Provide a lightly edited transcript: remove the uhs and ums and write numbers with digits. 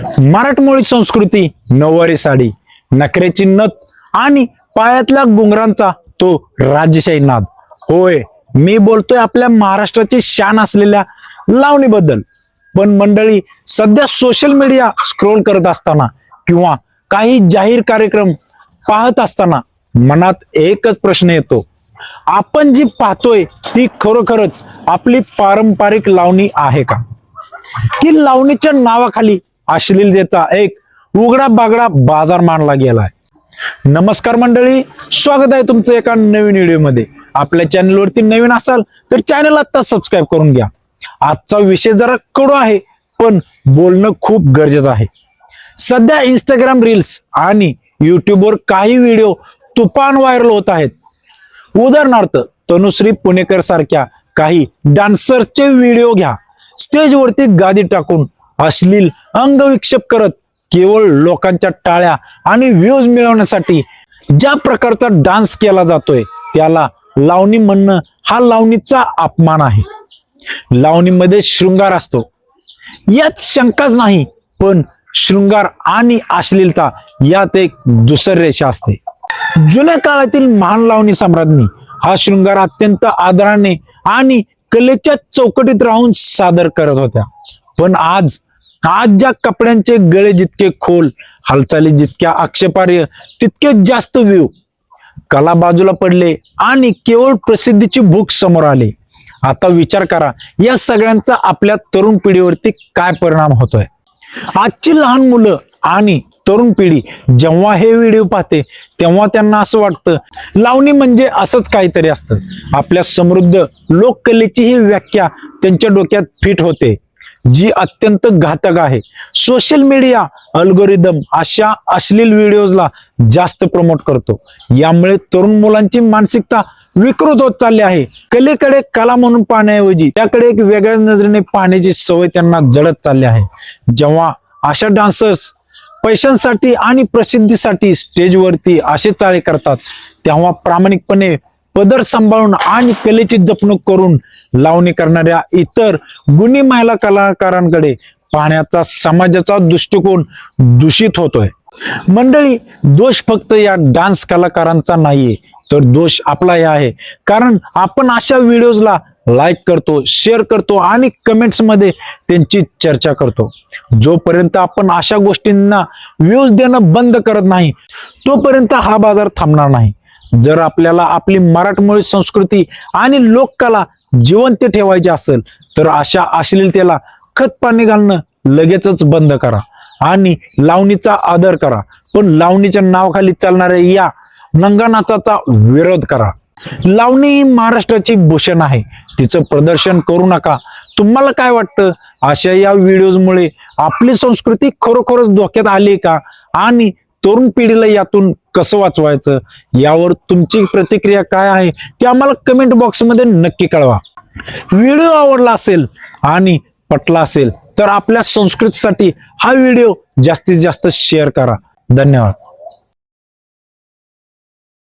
मराठमोळी संस्कृती, नऊवारी साडी, नखरेची नथ आणि पायातल्या घुंगरांचा तो राजशाही नाद. होय, मी बोलतोय आपल्या महाराष्ट्राची शान असलेल्या लावणीबद्दल. पण मंडळी, सध्या सोशल मीडिया स्क्रोल करत असताना किंवा काही जाहीर कार्यक्रम पाहत असताना मनात एकच प्रश्न येतो. आपण जी पाहतोय ती खरोखरच आपली पारंपरिक लावणी आहे का, की लावणीच्या नावाखाली अश्लीलतेचा एक उघडा बागडा बाजार मांडला गेलाय? नमस्कार मंडळी, स्वागत आहे तुमचं एका नवीन व्हिडिओमध्ये. आपल्या चॅनलवरती नवीन असाल तर चॅनल आता सबस्क्राईब करून घ्या. आजचा विषय जरा कडू आहे, पण बोलणं खूप गरजेचं आहे. सध्या इंस्टाग्राम रील्स आणि युट्यूबवर काही व्हिडिओ तुफान व्हायरल होत आहेत. उदाहरणार्थ, तनुश्री पुणेकर सारख्या काही डान्सर्सचे व्हिडिओ घ्या. स्टेजवरती गादी टाकून अश्लील अंगविक्षेप करत केवळ लोकांच्या टाळ्या आणि व्ह्यूज मिळवण्यासाठी ज्या प्रकारचा डान्स केला जातोय त्याला लावणी म्हणणं हा लावणीचा अपमान आहे. लावणीमध्ये शृंगार असतो यात शंकाच नाही, पण शृंगार आणि अश्लीलता यात एक दुसरी रेषा असते. जुन्या काळातील महान लावणी सम्राज्ञी हा शृंगार अत्यंत आदराने आणि कलेच्या चौकटीत राहून सादर करत होत्या. पण आज ज्या कपड्यांचे गळे जितके खोल, हालचाली जितक्या आक्षेपार्ह, तितके जास्त व्ह्यू, कला बाजूला पडले आणि केवळ प्रसिद्धीची भूक समोर आले. आता विचार करा, या सगळ्यांचा आपल्या तरुण पिढीवरती काय परिणाम होतोय. आजची लहान मुलं आणि तरुण पिढी जेव्हा हे व्हिडिओ पाहते तेव्हा त्यांना असं वाटतं लावणी म्हणजे असंच काहीतरी असतं. आपल्या समृद्ध लोककलेची ही व्याख्या त्यांच्या डोक्यात फिट होते, जी अत्यंत घातक आहे. सोशल मीडिया अल्गोरिदम अशा अश्लील व्हिडिओजला जास्त प्रमोट करतो. यामुळे तरुण मुलांची मानसिकता विकृत होत चालली आहे. कलेकडे कला म्हणून पाहण्याऐवजी त्याकडे एक वेगळ्या नजरेने पाहण्याची सवय त्यांना जडत चालली आहे. जेव्हा अशा डान्सर्स पैशांसाठी आणि प्रसिद्धीसाठी स्टेजवरती असे चाळे करतात, तेव्हा प्रामाणिकपणे पदर सांभाळून आणि कलेची जपणूक करून लावणी करणाऱ्या इतर गुणी महिला कलाकारांकडे पाहण्याचा समाजाचा दृष्टिकोन दूषित होतोय. मंडळी, दोष फक्त या डान्स कलाकारांचा नाहीये, तर दोष आपलाही आहे. कारण आपण अशा व्हिडिओजला लाईक करतो, शेअर करतो आणि कमेंट्स मध्ये त्यांची चर्चा करतो. जोपर्यंत आपण अशा गोष्टींना व्ह्यूज देणं बंद करत नाही तोपर्यंत हा बाजार थांबणार नाही. जर आपल्याला आपली मराठमोळी संस्कृती आणि लोककला जिवंत ठेवायची असेल तर अशा अश्लीलतेला खतपाणी घालणं लगेचच बंद करा आणि लावणीचा आदर करा. पण लावणीच्या नावाखाली चालणाऱ्या या नंगानाचाचा विरोध करा. लावणी ही महाराष्ट्राची भूषण आहे, तिचं प्रदर्शन करू नका. तुम्हाला काय वाटतं, अशा या व्हिडिओजमुळे आपली संस्कृती खरोखरच धोक्यात आली का, आणि तरुण पिढीला यातून कसं वाचवायचं, यावर तुमची प्रतिक्रिया काय आहे ते आम्हाला कमेंट बॉक्समध्ये नक्की कळवा. व्हिडिओ आवडला असेल आणि पटला असेल तर आपल्या संस्कृतीसाठी हा व्हिडिओ जास्तीत जास्त शेअर करा. धन्यवाद.